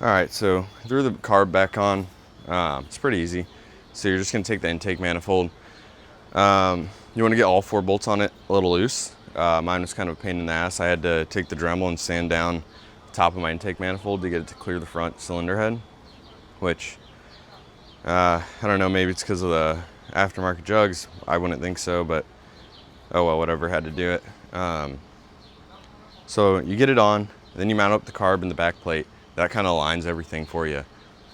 All right, so I threw the carb back on. It's pretty easy. So you're just gonna take the intake manifold. You want to get all 4 bolts on it a little loose. Mine was kind of a pain in the ass. I had to take the Dremel and sand down the top of my intake manifold to get it to clear the front cylinder head, which I don't know, maybe it's because of the aftermarket jugs. I wouldn't think so, but oh well, whatever, had to do it. So you get it on, then you mount up the carb and the back plate. That kind of aligns everything for you.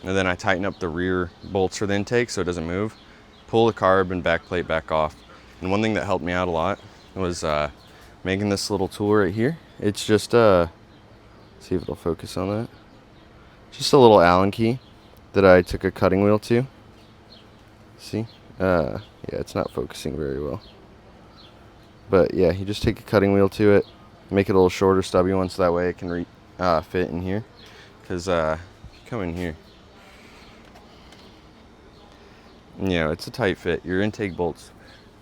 And then I tighten up the rear bolts for the intake so it doesn't move. Pull the carb and back plate back off. And one thing that helped me out a lot was making this little tool right here. It's just, see if it'll focus on that. Just a little Allen key that I took a cutting wheel to. See? Yeah, it's not focusing very well. But yeah, you just take a cutting wheel to it, make it a little shorter, stubby one, so that way it can fit in here. Because if you come in here, you know, it's a tight fit. Your intake bolts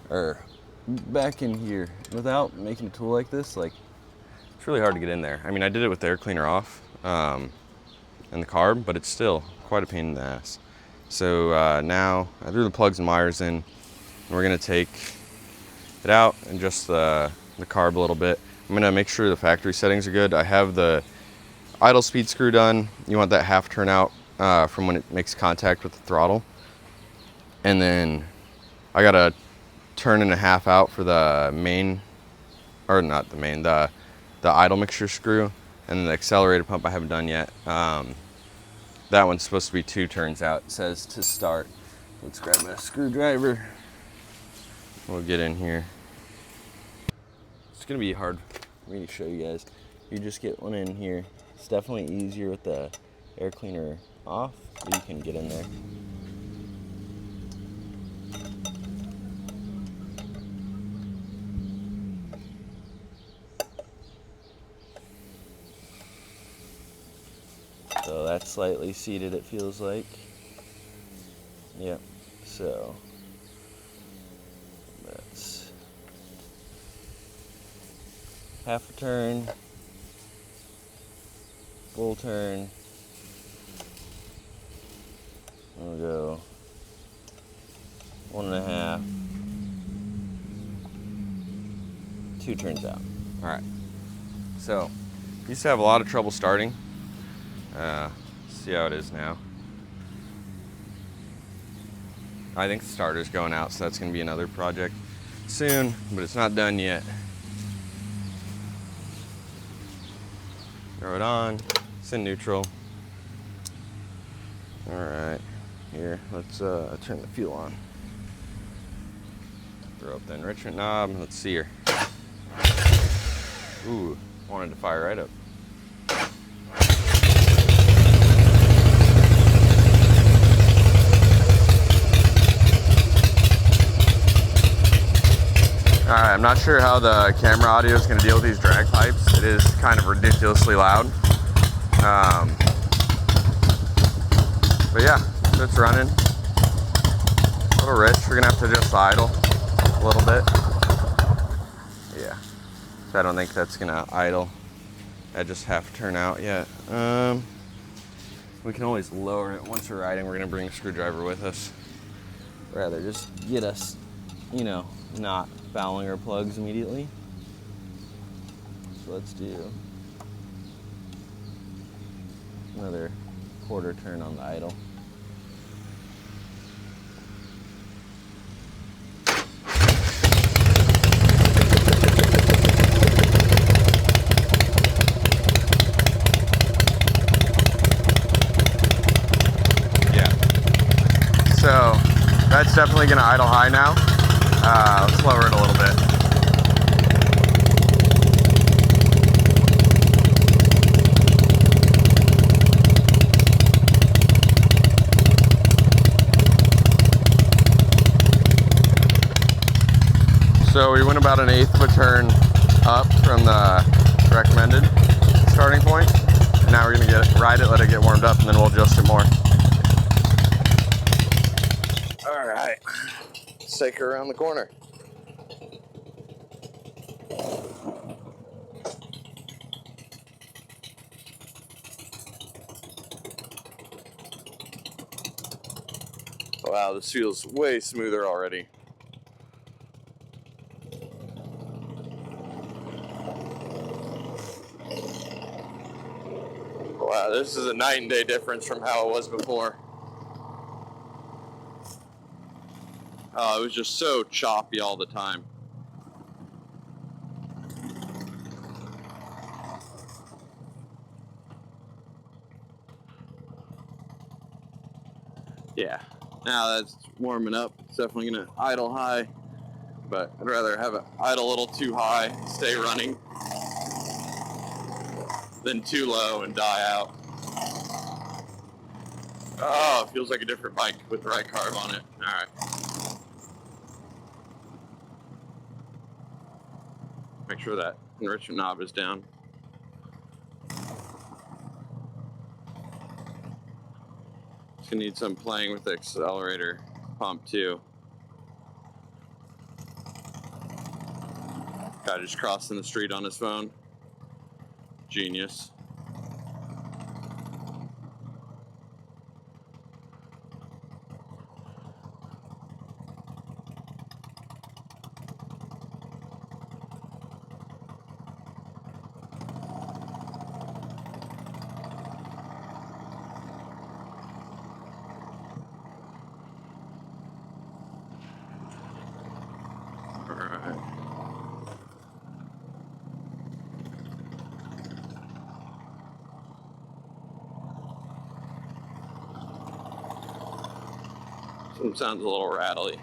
are back in here. Without making a tool like this, like, it's really hard to get in there. I mean, I did it with the air cleaner off and the carb, but it's still quite a pain in the ass. So now I threw the plugs and wires in, and we're gonna take it out and just the carb a little bit. I'm gonna make sure the factory settings are good. I have the idle speed screw done. You want that half turn out from when it makes contact with the throttle. And then I got a turn and a half out for the main, or not the main, the idle mixture screw. And then the accelerator pump I haven't done yet. That one's supposed to be 2 turns out. It says to start. Let's grab a screwdriver. We'll get in here. It's gonna be hard for me to show you guys. You just get one in here. It's definitely easier with the air cleaner off, but you can get in there. So that's slightly seated, it feels like. Yep, so that's half a turn, full turn. We'll go 1.5, 2 turns out. All right, so used to have a lot of trouble starting. See how it is now. I think the starter's going out, so that's going to be another project soon, but it's not done yet. Throw it on. It's in neutral. All right, here, let's turn the fuel on. Throw up the enrichment knob. Let's see here. Ooh, wanted to fire right up. Alright, I'm not sure how the camera audio is going to deal with these drag pipes. It is kind of ridiculously loud. But yeah, it's running. A little rich. We're going to have to adjust the idle a little bit. Yeah, so I don't think that's going to idle. I just have to turn out yet. We can always lower it once we're riding. We're going to bring a screwdriver with us. Rather just get us, you know, not fouling our plugs immediately. So let's do another quarter turn on the idle. Yeah. So that's definitely gonna idle high now. Let's lower it a little bit. So we went about 1/8 of a turn up from the recommended starting point. And now we're gonna ride it, let it get warmed up, and then we'll adjust it more. All right. Let's take her around the corner. Wow, this feels way smoother already. Wow, this is a night and day difference from how it was before. Oh, it was just so choppy all the time. Yeah, now that's warming up. It's definitely gonna idle high, but I'd rather have it idle a little too high, stay running, than too low and die out. Oh, it feels like a different bike with the right carb on it. All right. Make sure that enrichment knob is down. Just gonna need some playing with the accelerator pump too. Guy just crossing the street on his phone. Genius. Alright. Sounds a little rattly.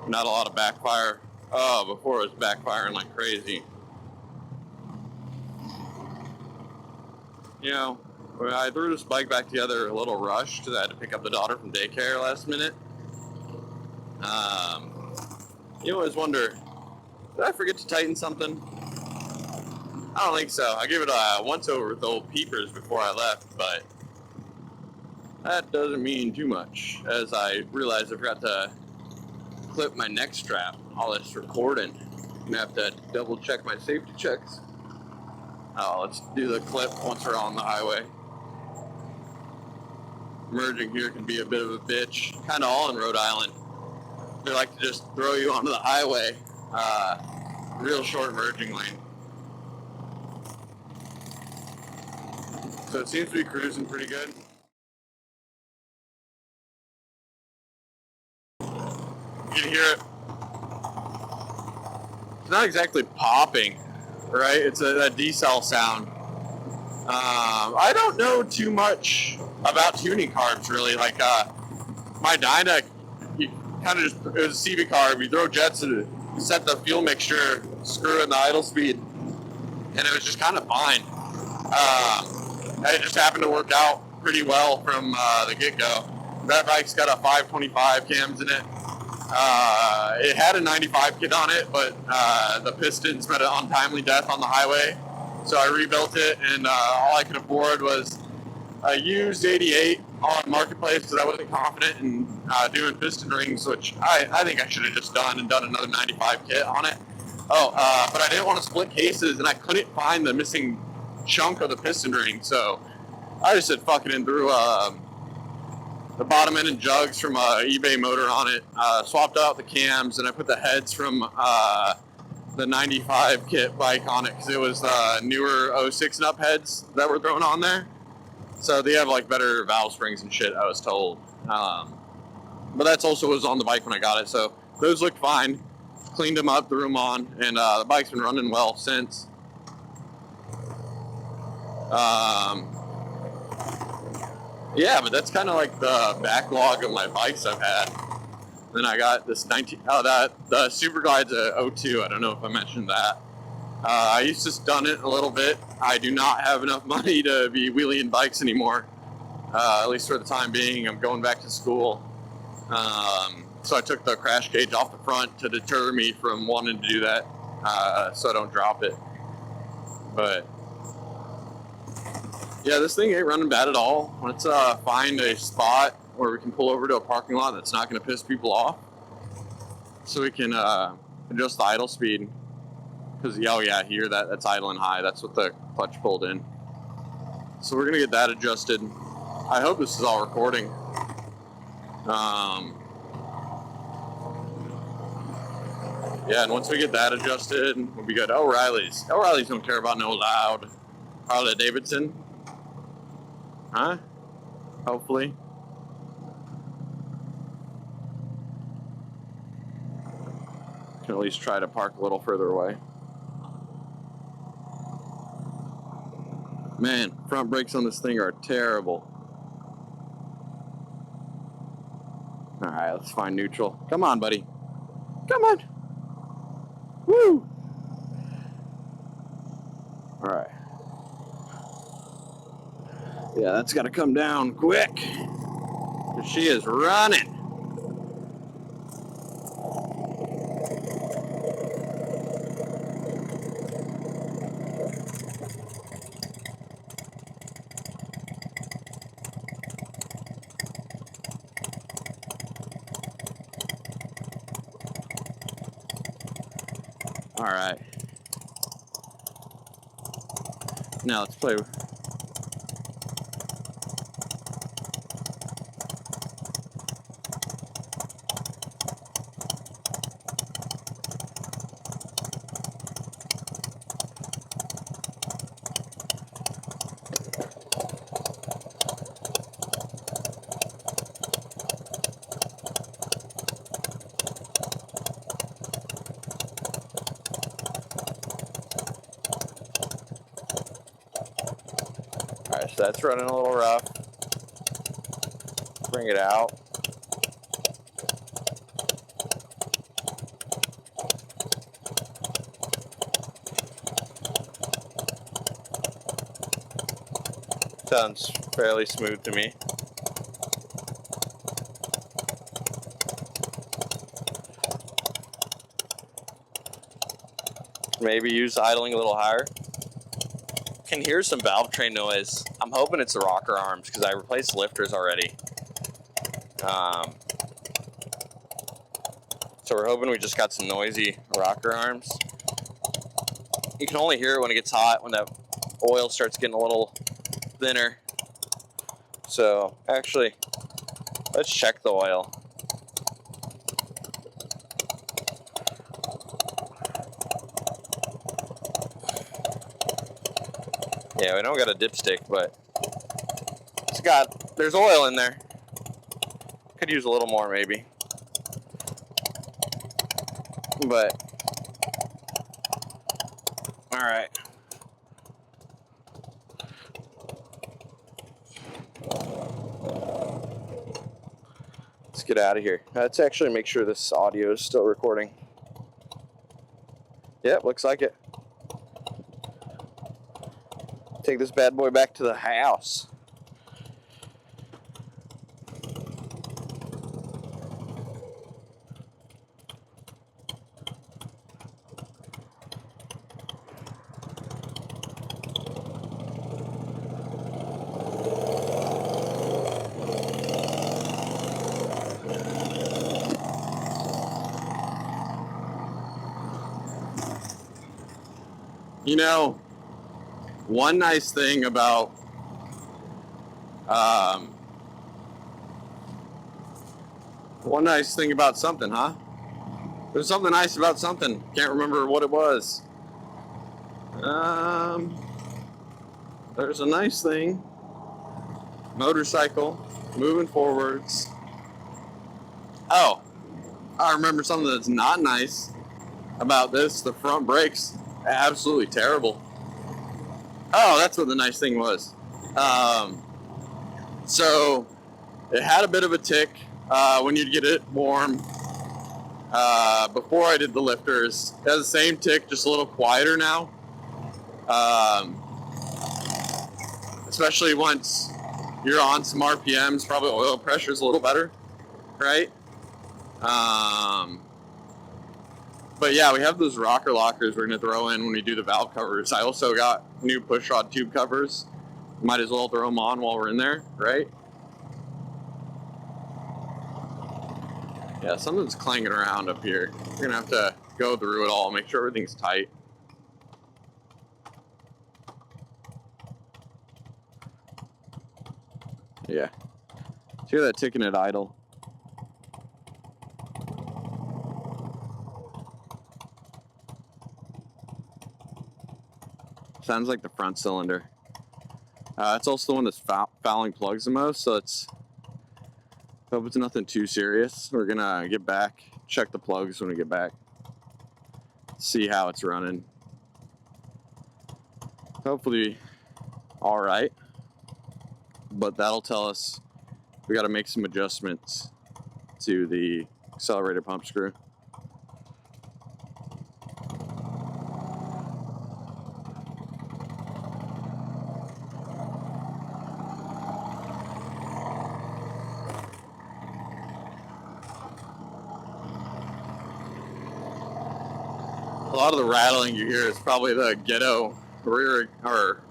Not a lot of backfire. Oh, before it was backfiring like crazy. You know, when I threw this bike back together a little rushed because I had to pick up the daughter from daycare last minute. You always wonder, did I forget to tighten something? I don't think so. I gave it a once over with the old peepers before I left, but that doesn't mean too much, as I realized I forgot to clip my neck strap. All this recording, I'm gonna have to double check my safety checks. Oh, let's do the clip once we're on the highway. Merging here can be a bit of a bitch, kind of all in Rhode Island. They like to just throw you onto the highway, real short merging lane. So it seems to be cruising pretty good. You can hear it. It's not exactly popping, right? It's a decel sound. I don't know too much about tuning carbs, really. Like, my Dyna, you kind of just, it was a CV carb. You throw jets and set the fuel mixture, screw it in the idle speed, and it was just kind of fine. It just happened to work out pretty well from the get-go. That bike's got a 525 cams in it. It had a 95 kit on it, but the pistons met an untimely death on the highway. So I rebuilt it, and all I could afford was a used 88 on Marketplace because I wasn't confident in doing piston rings, which I think I should have just done another 95 kit on it. But I didn't want to split cases, and I couldn't find the missing chunk of the piston ring, so I just said fuck it and threw the bottom end and jugs from eBay motor on it, swapped out the cams, and I put the heads from the 95 kit bike on it because it was newer 06 and up heads that were thrown on there. So they have like better valve springs and shit, I was told. But that's also what was on the bike when I got it. So those looked fine. Cleaned them up, threw them on, and the bike's been running well since. Yeah, but that's kind of like the backlog of my bikes I've had. Then I got this the Super Glide's a 02. I don't know if I mentioned that. I used to stun it a little bit. I do not have enough money to be wheeling bikes anymore, at least for the time being. I'm going back to school. So I took the crash cage off the front to deter me from wanting to do that, so I don't drop it. But yeah, this thing ain't running bad at all. Let's find a spot where we can pull over to a parking lot that's not going to piss people off, so we can adjust the idle speed. Because, oh yeah, here that's idling high. That's what the clutch pulled in. So we're gonna get that adjusted. I hope this is all recording. Yeah, and once we get that adjusted, we'll be good. O'Reilly's don't care about no loud Harley Davidson. Huh? Hopefully. Can at least try to park a little further away. Man, front brakes on this thing are terrible. Alright, let's find neutral. Come on, buddy. Come on. Woo! Alright. Yeah, that's got to come down quick. She is running. All right. Now let's play. Alright, so that's running a little rough. Bring it out. Sounds fairly smooth to me. Maybe use idling a little higher. Can hear some valve train noise. I'm hoping it's the rocker arms because I replaced lifters already. So we're hoping we just got some noisy rocker arms. You can only hear it when it gets hot, when that oil starts getting a little thinner. So actually, let's check the oil. Yeah, we don't got a dipstick, but there's oil in there. Could use a little more maybe. But, all right. Let's get out of here. Let's actually make sure this audio is still recording. Yep, looks like it. Take this bad boy back to the house. You know, one nice thing about something, huh? There's something nice about something. Can't remember what it was. There's a nice thing. Motorcycle, moving forwards. Oh, I remember something that's not nice about this. The front brakes, absolutely terrible. Oh, that's what the nice thing was. So it had a bit of a tick when you'd get it warm. Before I did the lifters, it has the same tick, just a little quieter now. Especially once you're on some RPMs, probably oil pressure's a little better, right? But yeah, we have those rocker lockers we're gonna throw in when we do the valve covers. I also got new push rod tube covers. Might as well throw them on while we're in there, right? Yeah, something's clanging around up here. We're gonna have to go through it all, make sure everything's tight. Yeah. Hear that ticking at idle? Sounds like the front cylinder. It's also the one that's fouling plugs the most, so it's, hope it's nothing too serious. We're gonna get back, check the plugs when we get back, see how it's running. Hopefully all right, but that'll tell us we got to make some adjustments to the accelerator pump screw. A lot of the rattling you hear is probably the ghetto rear or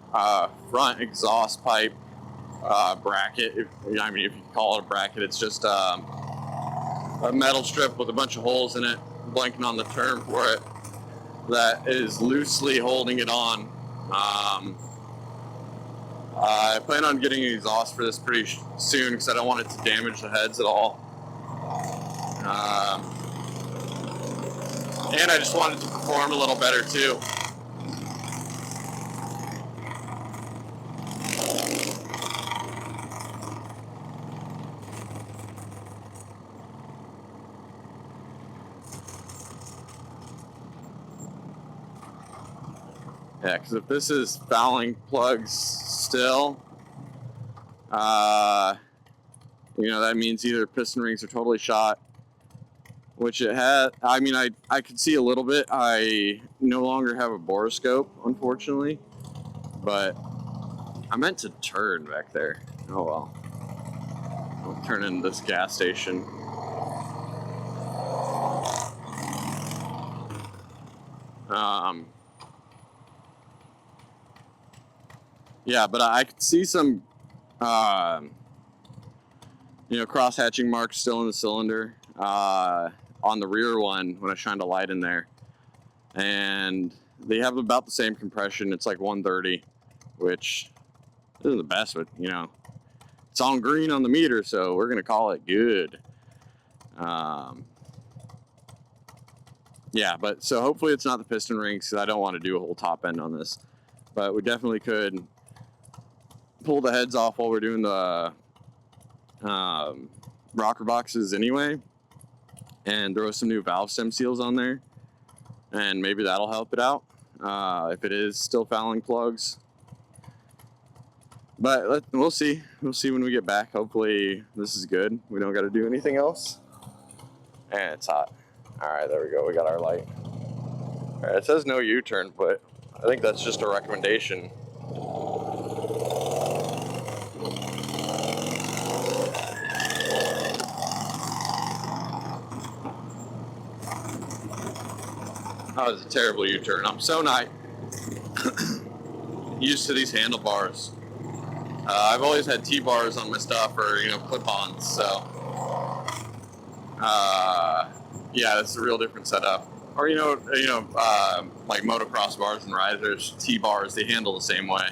front exhaust pipe bracket. I mean, if you call it a bracket, it's just a metal strip with a bunch of holes in it, blanking on the term for it, that is loosely holding it on. I plan on getting an exhaust for this pretty soon because I don't want it to damage the heads at all. And I just want it to perform a little better too. Yeah, because if this is fouling plugs still, you know, that means either piston rings are totally shot, which it had. I mean, I could see a little bit. I no longer have a borescope, unfortunately, but I meant to turn back there. Oh well. I'll turn into this gas station. Yeah, but I could see some, you know, cross-hatching marks still in the cylinder on the rear one when I shined a light in there. And they have about the same compression. It's like 130, which isn't the best, but, you know, it's on green on the meter, so we're going to call it good. Yeah, but so hopefully it's not the piston rings because I don't want to do a whole top end on this. But we definitely could pull the heads off while we're doing the rocker boxes anyway, and throw some new valve stem seals on there, and maybe that'll help it out if it is still fouling plugs. But we'll see. We'll see when we get back. Hopefully this is good. We don't got to do anything else. And it's hot. All right, there we go. We got our light. All right, it says no U-turn, but I think that's just a recommendation. That was a terrible U-turn. I'm so not used to these handlebars. I've always had T-bars on my stuff, or, you know, clip-ons, so yeah, it's a real different setup. Or, you know, like motocross bars and risers, T-bars, they handle the same way.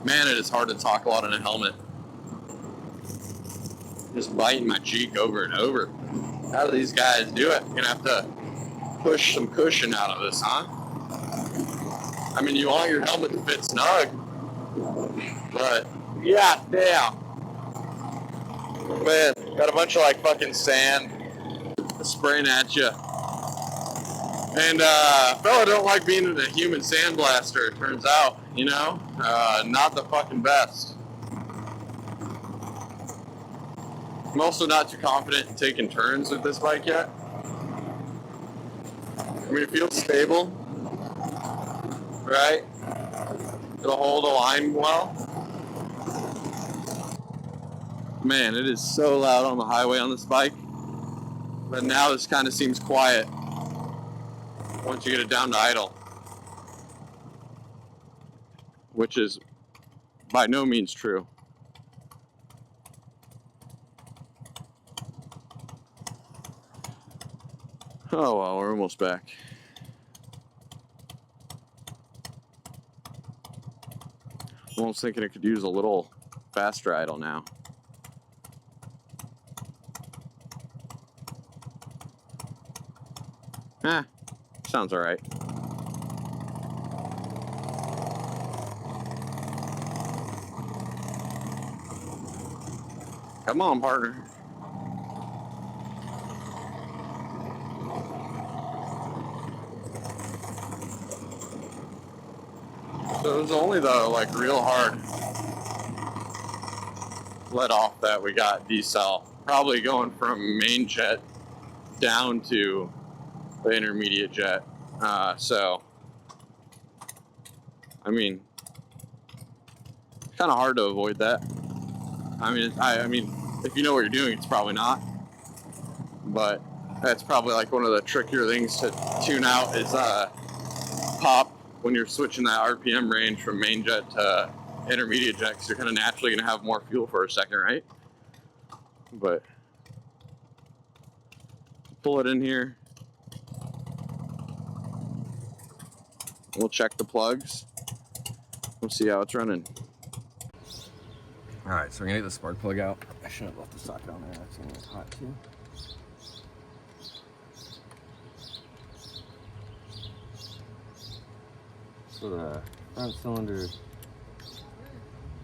Man, it is hard to talk a lot in a helmet. Just biting my cheek over and over. How do these guys do it? You're gonna have to push some cushion out of this, huh? I mean, you want your helmet to fit snug, but yeah, damn. Man, got a bunch of like fucking sand spraying at you. And fella don't like being in a human sandblaster, it turns out, you know? Not the fucking best. I'm also not too confident in taking turns with this bike yet. I mean, it feels stable, right? It'll hold a line well. Man, it is so loud on the highway on this bike. But now this kind of seems quiet once you get it down to idle, which is by no means true. Oh well, we're almost back. Almost thinking it could use a little faster idle now. Sounds all right. Come on, partner. So it was only the like real hard let off that we got decel. Probably going from main jet down to the intermediate jet. So, I mean, kind of hard to avoid that. I mean, if you know what you're doing, it's probably not. But that's probably like one of the trickier things to tune out is pop when you're switching that RPM range from main jet to intermediate jet, because you're kind of naturally going to have more fuel for a second, right? But pull it in here. We'll check the plugs. We'll see how it's running. All right, so we're gonna get the spark plug out. I shouldn't have left the socket on there. That's gonna get hot too. So the front cylinder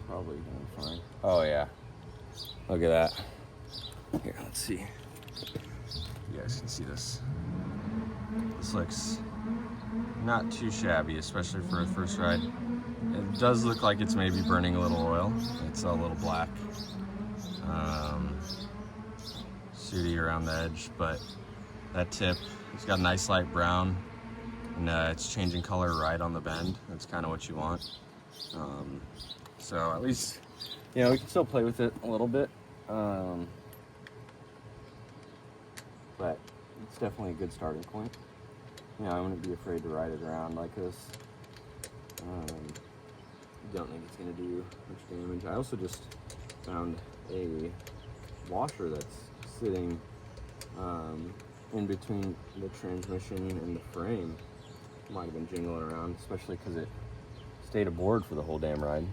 probably going fine. Oh yeah, look at that. Here, let's see. You guys can see this. This looks not too shabby, especially for a first ride. It does look like it's maybe burning a little oil. It's a little black, sooty around the edge, but that tip, it's got a nice light brown, and it's changing color right on the bend. That's kind of what you want. So at least, you know, we can still play with it a little bit, but it's definitely a good starting point. You know, I wouldn't be afraid to ride it around like this. Don't think it's going to do much damage. I also just found a washer that's sitting in between the transmission and the frame. Might have been jingling around, especially because it stayed aboard for the whole damn ride.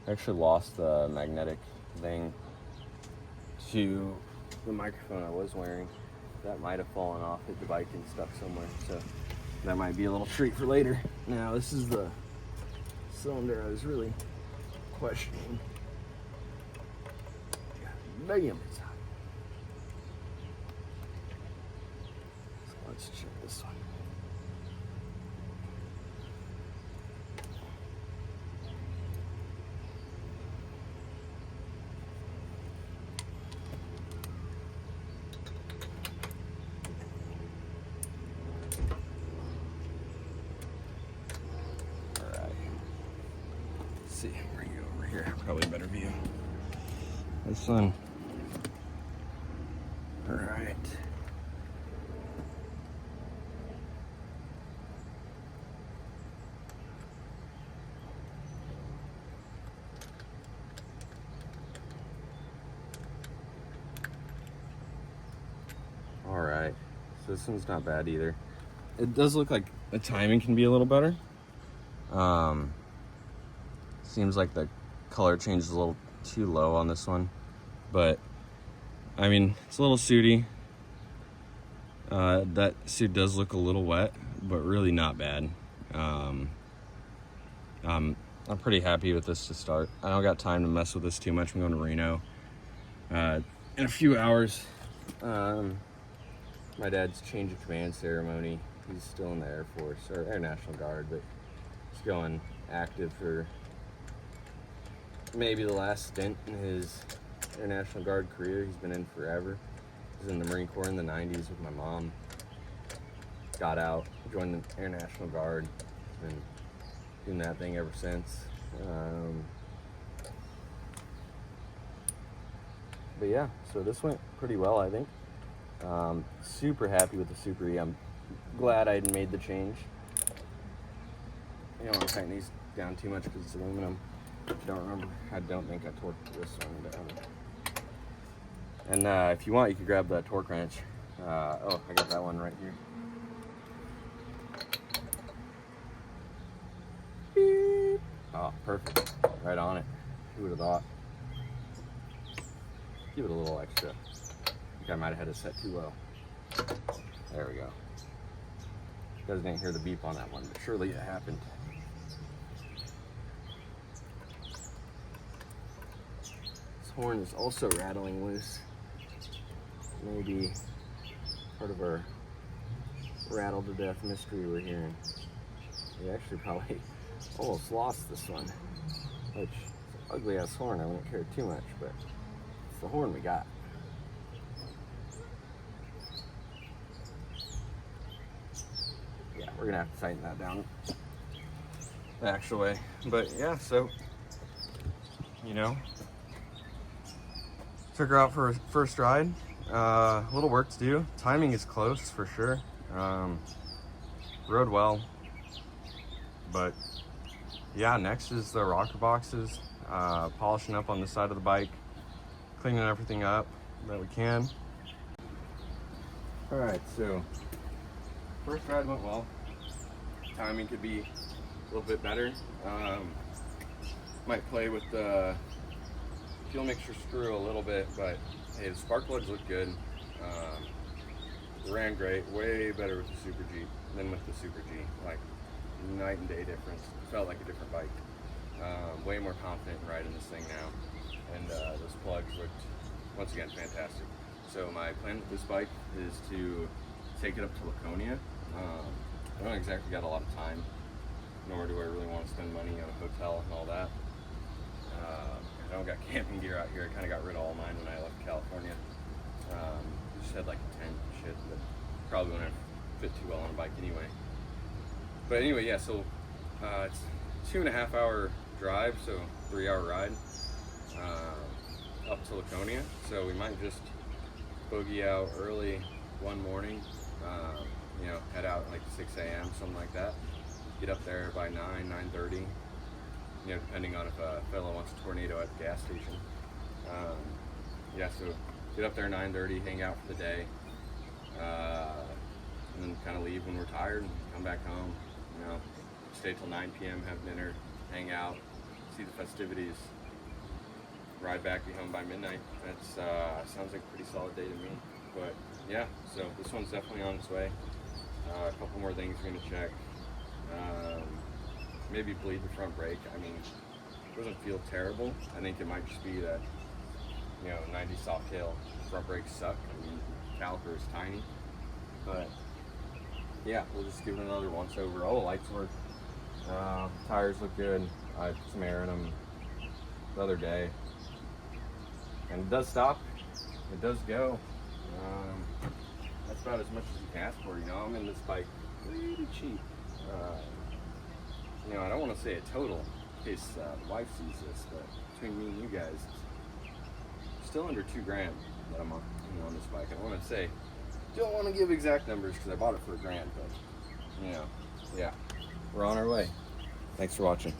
I actually lost the magnetic thing to the microphone I was wearing. That might have fallen off, hit the bike and stuck somewhere, so that might be a little treat for later. Now this is the cylinder I was really questioning. Damn, it's hot. So let's check this one. See, bring you over here. Probably a better view. This one. All right. All right. So this one's not bad either. It does look like the timing can be a little better. Seems like the color change is a little too low on this one, but I mean, it's a little sooty. That suit does look a little wet, but really not bad. I'm pretty happy with this to start. I don't got time to mess with this too much. I'm going to Reno in a few hours. My dad's change of command ceremony. He's still in the Air Force or Air National Guard, but he's going active for maybe the last stint in his Air National Guard career. He's been in forever. He was in the Marine Corps in the 90s with my mom. Got out, joined the Air National Guard, and doing that thing ever since. But yeah, so this went pretty well, I think. Super happy with the Super E. I'm glad I made the change. You don't want to tighten these down too much because it's aluminum. I don't think I torqued this one down. And if you want, you could grab the torque wrench. Oh, I got that one right here. Beep. Oh, perfect. Right on it. Who would have thought? Give it a little extra. I think I might have had it set too low. There we go. You guys didn't hear the beep on that one, but surely it happened. This horn is also rattling loose. Maybe part of our rattled to death mystery we're hearing. We actually probably almost lost this one, which is an ugly ass horn. I won't care too much, but it's the horn we got. Yeah, we're gonna have to tighten that down the actual way. But yeah, so you know, took her out for her first ride. A little work to do. Timing is close for sure. Rode well, but yeah, next is the rocker boxes, polishing up on the side of the bike, cleaning everything up that we can. All right, so first ride went well. Timing could be a little bit better. Might play with the fuel mixture screw a little bit, but hey, the spark plugs look good. It ran great, way better with the Super G than with the Super G. Like night and day difference. It felt like a different bike. Way more confident in riding this thing now, and those plugs looked once again fantastic. So my plan with this bike is to take it up to Laconia. I don't exactly got a lot of time, nor do I really want to spend money on a hotel and all that. I don't got camping gear out here. I kind of got rid of all mine when I left California. Just had like a tent and shit that probably wouldn't fit too well on a bike anyway. But anyway, yeah, so it's 2.5 hour drive, so 3 hour ride up to Laconia. So we might just bogey out early one morning, you know, head out like 6 a.m., something like that. Get up there by 9:30, you know, depending on if a fellow wants a tornado at the gas station. Yeah, so get up there 9:30, hang out for the day, and then kind of leave when we're tired and come back home. You know, stay till 9 p.m., have dinner, hang out, see the festivities, ride back, be home by midnight. That's sounds like a pretty solid day to me. But yeah, so this one's definitely on its way. A couple more things we're gonna check. Maybe bleed the front brake. I mean, it doesn't feel terrible. I think it might just be that, you know, 90 Softail front brakes suck. I mean, caliper is tiny. But yeah, we'll just give it another once over. Oh, the lights work. Tires look good. I put some air in them the other day. And it does stop. It does go. That's about as much as you can ask for. You know, I'm in this bike pretty cheap. You know, I don't want to say a total in case the wife sees this, but between me and you guys, it's still under $2 grand that I'm on, you know, on this bike. I don't want to say, don't want to give exact numbers because I bought it for $1 grand, but you know, yeah, we're on our way. Thanks for watching.